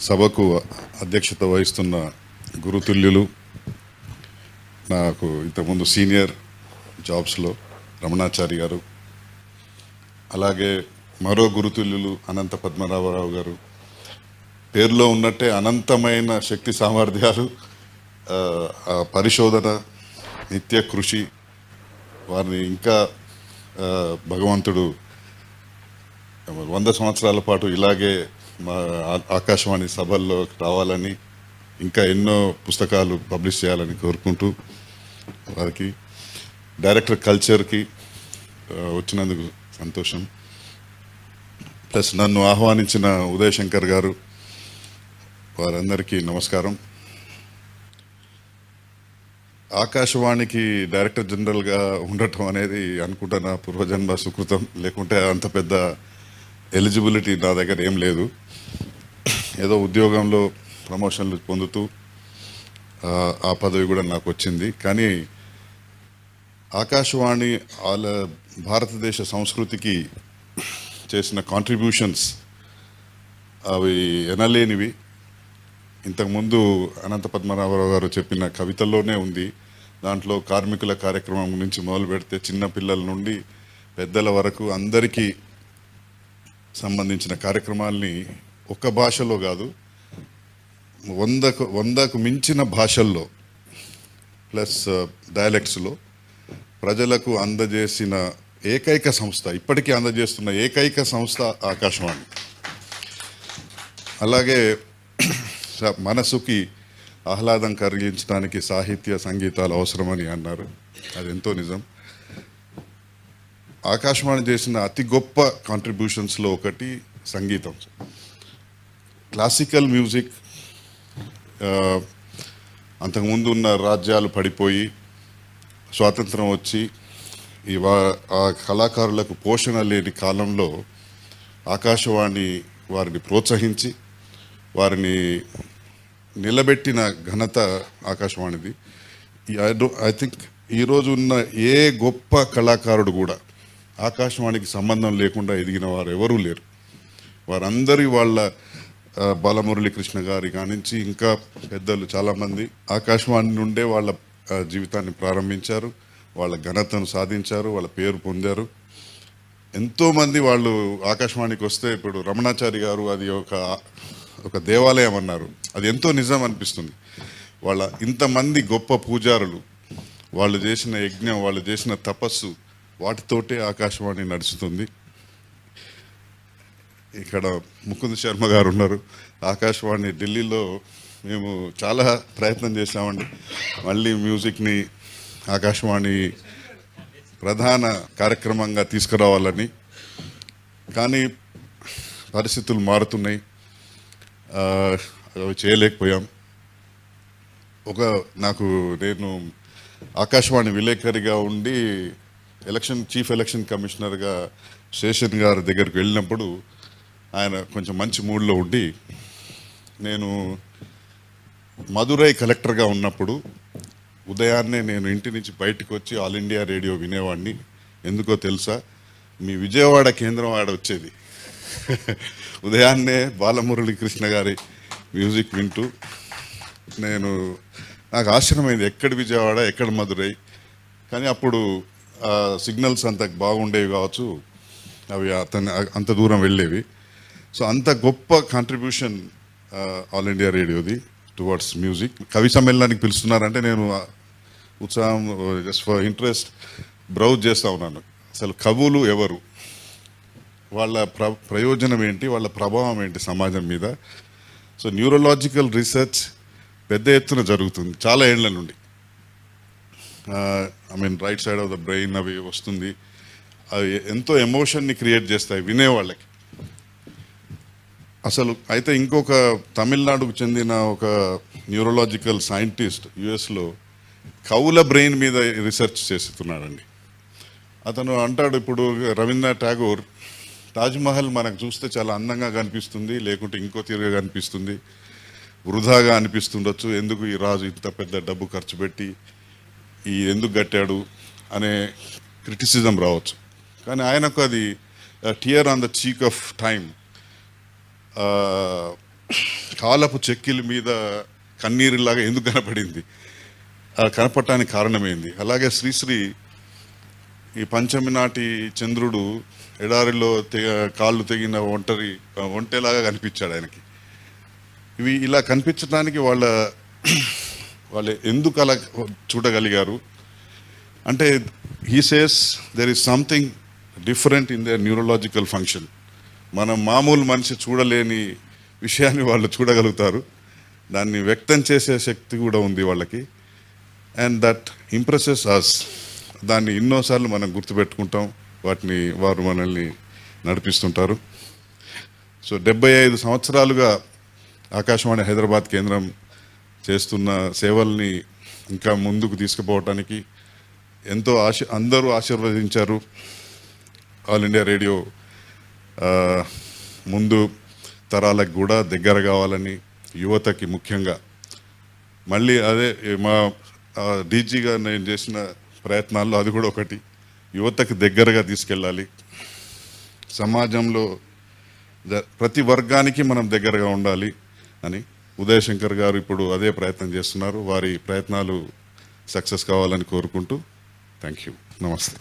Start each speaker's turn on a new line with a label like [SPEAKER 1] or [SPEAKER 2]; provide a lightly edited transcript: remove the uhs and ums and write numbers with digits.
[SPEAKER 1] సభకు అధ్యక్షత వహిస్తున్న గురుతుల్యులు, నాకు ఇంతకుముందు సీనియర్ జాబ్స్లో రమణాచారి గారు, అలాగే మరో గురుతుల్యులు అనంత పద్మనాభరావు గారు, పేరులో ఉన్నట్టే అనంతమైన శక్తి సామర్థ్యాలు, పరిశోధన, నిత్య కృషి, వారిని ఇంకా భగవంతుడు 100 సంవత్సరాల పాటు ఇలాగే మా ఆకాశవాణి సభల్లో రావాలని, ఇంకా ఎన్నో పుస్తకాలు పబ్లిష్ చేయాలని కోరుకుంటూ, వారికి డైరెక్టర్ కల్చర్కి వచ్చినందుకు సంతోషం. ప్లస్ నన్ను ఆహ్వానించిన ఉదయ్ శంకర్ గారు, వారందరికీ నమస్కారం. ఆకాశవాణికి డైరెక్టర్ జనరల్గా ఉండటం అనేది అనుకుంటున్న పూర్వజన్మ సుకృతం, లేకుంటే అంత పెద్ద ఎలిజిబిలిటీ నా దగ్గర ఏం లేదు. ఏదో ఉద్యోగంలో ప్రమోషన్లు పొందుతూ ఆ పదవి కూడా నాకు వచ్చింది. కానీ ఆకాశవాణి భారతదేశ సంస్కృతికి చేసిన కాంట్రిబ్యూషన్స్ అవి ఎనలేనివి. ఇంతకుముందు అనంత పద్మనాభరావు గారు చెప్పిన కవితల్లోనే ఉంది. దాంట్లో కార్మికుల కార్యక్రమం నుంచి మొదలు పెడితే చిన్న పిల్లల నుండి పెద్దల వరకు అందరికీ సంబంధించిన కార్యక్రమాల్ని ఒక్క భాషలో కాదు, 100కు మించిన భాషల్లో ప్లస్ డైలెక్ట్స్లో ప్రజలకు అందజేసిన ఏకైక సంస్థ, ఇప్పటికీ అందజేస్తున్న ఏకైక సంస్థ ఆకాశవాణి. అలాగే మనసుకి ఆహ్లాదం కలిగించడానికి సాహిత్య సంగీతాలు అవసరమని అన్నారు. అది ఎంతో నిజం. ఆకాశవాణి చేసిన అతి గొప్ప కాంట్రిబ్యూషన్స్లో ఒకటి సంగీతం. క్లాసికల్ మ్యూజిక్ అంతకుముందు ఉన్న రాజ్యాలు పడిపోయి స్వాతంత్రం వచ్చి ఆ కళాకారులకు పోషణ లేని కాలంలో ఆకాశవాణి వారిని ప్రోత్సహించి వారిని నిలబెట్టిన ఘనత ఆకాశవాణిది. ఐ థింక్ ఈరోజు ఉన్న ఏ గొప్ప కళాకారుడు కూడా ఆకాశవాణికి సంబంధం లేకుండా ఎదిగిన వారు ఎవరూ లేరు. వారందరి వాళ్ళ బాలమురళీ కృష్ణ గారి కానించి ఇంకా పెద్దలు చాలామంది ఆకాశవాణి నుండే వాళ్ళ జీవితాన్ని ప్రారంభించారు, వాళ్ళ ఘనతను సాధించారు, వాళ్ళ పేరు పొందారు. ఎంతోమంది వాళ్ళు ఆకాశవాణికి వస్తే, ఇప్పుడు రమణాచారి గారు అది ఒక దేవాలయం అన్నారు. అది ఎంతో నిజం అనిపిస్తుంది. వాళ్ళ ఇంతమంది గొప్ప పూజారులు, వాళ్ళు చేసిన యజ్ఞం, వాళ్ళు చేసిన తపస్సు, వాటితోటే ఆకాశవాణి నడుచుతుంది. ఇక్కడ ముకుంద్ శర్మ గారు ఉన్నారు. ఆకాశవాణి ఢిల్లీలో మేము చాలా ప్రయత్నం చేశామండి, మళ్ళీ మ్యూజిక్ని ఆకాశవాణి ప్రధాన కార్యక్రమంగా తీసుకురావాలని. కానీ పరిస్థితులు మారుతున్నాయి, అవి చేయలేకపోయాం. నేను ఆకాశవాణి విలేకరిగా ఉండి చీఫ్ ఎలక్షన్ కమిషనర్గా శేషన్ గారి దగ్గరికి వెళ్ళినప్పుడు ఆయన కొంచెం మంచి మూడ్లో ఉండి, నేను మదురై కలెక్టర్గా ఉన్నప్పుడు ఉదయాన్నే నేను ఇంటి నుంచి బయటకు వచ్చి ఆల్ ఇండియా రేడియో వినేవాడిని. ఎందుకో తెలుసా? మీ విజయవాడ కేంద్రం ఆడ వచ్చేది. ఉదయాన్నే బాలమురళీ కృష్ణ గారి మ్యూజిక్ వింటూ నాకు ఆశ్చర్యమైంది, ఎక్కడ విజయవాడ, ఎక్కడ మదురై. కానీ అప్పుడు సిగ్నల్స్ అంత బాగుండేవి కావచ్చు, అవి అంత దూరం వెళ్ళేవి. సో అంత గొప్ప కాంట్రిబ్యూషన్ ఆల్ ఇండియా రేడియోది టువర్డ్స్ మ్యూజిక్. కవి సమ్మేళనానికి పిలుస్తున్నారంటే నేను ఉత్సాహం, జస్ట్ ఫర్ ఇంట్రెస్ట్ బ్రౌజ్ చేస్తూ ఉన్నాను. అసలు కవులు ఎవరు, వాళ్ళ ప్రయోజనం ఏంటి, వాళ్ళ ప్రభావం ఏంటి సమాజం మీద. సో న్యూరలాజికల్ రీసెర్చ్ పెద్ద ఎత్తున జరుగుతుంది చాలా ఏళ్ల నుండి. Right side of the brain అవి వస్తుంది. అవి ఎంతో ఎమోషన్ని క్రియేట్ చేస్తాయి వినేవాళ్ళకి. అసలు అయితే ఇంకొక తమిళనాడుకు చెందిన ఒక న్యూరలాజికల్ సైంటిస్ట్ యుఎస్లో కవుల బ్రెయిన్ మీద రీసెర్చ్ చేస్తున్నాడండి. అతను అంటాడు, ఇప్పుడు రవీంద్రనాథ్ ఠాగూర్ తాజ్మహల్ మనకు చూస్తే చాలా అందంగా కనిపిస్తుంది, లేకుంటే ఇంకో తీరుగా కనిపిస్తుంది, వృధాగా అనిపిస్తుండొచ్చు, ఎందుకు ఈ రాజు ఇంత పెద్ద డబ్బు ఖర్చు పెట్టి ఎందుకు కట్టాడు అనే క్రిటిసిజం రావచ్చు. కానీ ఆయనకు అది tear on the cheek of time, కాలపు చెక్కిల మీద కన్నీరులాగా ఎందుకు కనపడింది, కనపడటానికి కారణమైంది. అలాగే శ్రీశ్రీ ఈ పంచమి నాటి చంద్రుడు ఎడారిలో కాళ్ళు తెగిన ఒంటెలాగా కనిపించాడు ఆయనకి. ఇవి ఇలా కనిపించడానికి వాళ్ళు ఎందుకు అలా చూడగలిగారు అంటే, he says there is something different in there neurological function. మనం మామూలు మనిషి చూడలేని విషయాన్ని వాళ్ళు చూడగలుగుతారు, దాన్ని వ్యక్తం చేసే శక్తి కూడా ఉంది వాళ్ళకి. అండ్ దట్ ఇంప్రెసెస్ అస్. దాన్ని ఎన్నోసార్లు మనం గుర్తుపెట్టుకుంటాం, వారు మనల్ని నడిపిస్తుంటారు. సో 75 సంవత్సరాలుగా ఆకాశవాణి హైదరాబాద్ కేంద్రం చేస్తున్న సేవల్ని ఇంకా ముందుకు తీసుకుపోవటానికి ఎంతో అందరూ ఆశీర్వదించారు. ఆల్ ఇండియా రేడియో ముందు తరాలకు కూడా దగ్గర కావాలని, యువతకి ముఖ్యంగా. మళ్ళీ అదే మా డీజీగా నేను చేసిన ప్రయత్నాల్లో అది కూడా ఒకటి, యువతకి దగ్గరగా తీసుకెళ్ళాలి. సమాజంలో ప్రతి వర్గానికి మనం దగ్గరగా ఉండాలి అని ఉదయ్ శంకర్ గారు ఇప్పుడు అదే ప్రయత్నం చేస్తున్నారు. వారి ప్రయత్నాలు సక్సెస్ కావాలని కోరుకుంటూ థ్యాంక్ యూ. నమస్తే.